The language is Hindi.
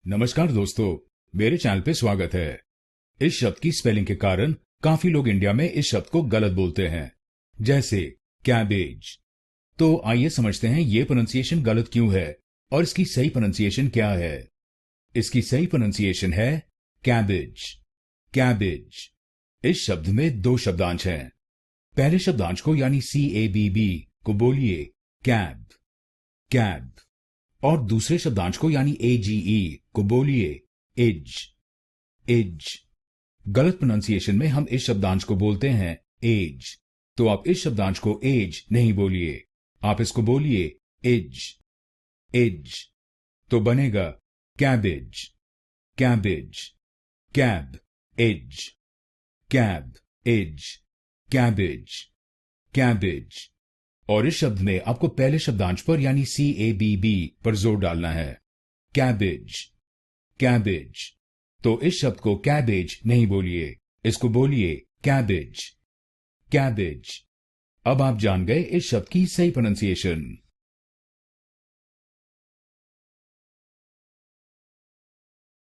नमस्कार दोस्तों, मेरे चैनल पे स्वागत है। इस शब्द की स्पेलिंग के कारण काफी लोग इंडिया में इस शब्द को गलत बोलते हैं, जैसे कैबेज। तो आइए समझते हैं ये प्रोनाउंसिएशन गलत क्यों है और इसकी सही प्रोनाउंसिएशन क्या है। इसकी सही प्रोनाउंसिएशन है कैबेज। कैबेज। इस शब्द में दो शब्दांश हैं। पहले शब्दांश को यानी CABB को बोलिए कैब, कैब, और दूसरे शब्दांश को यानी AGE को बोलिए एज, एज। गलत प्रोनाउंसिएशन में हम इस शब्दांश को बोलते हैं एज, तो आप इस शब्दांश को एज नहीं बोलिए, आप इसको बोलिए एज, एज। तो बनेगा cabbage, cabbage, cab, age, cab, age, cabbage, cabbage. और इस शब्द में आपको पहले शब्दांश पर यानी CABB पर जोर डालना है, कैबेज, कैबेज। तो इस शब्द को कैबेज नहीं बोलिए, इसको बोलिए कैबेज, कैबेज। अब आप जान गए इस शब्द की सही प्रोनाउंसिएशन।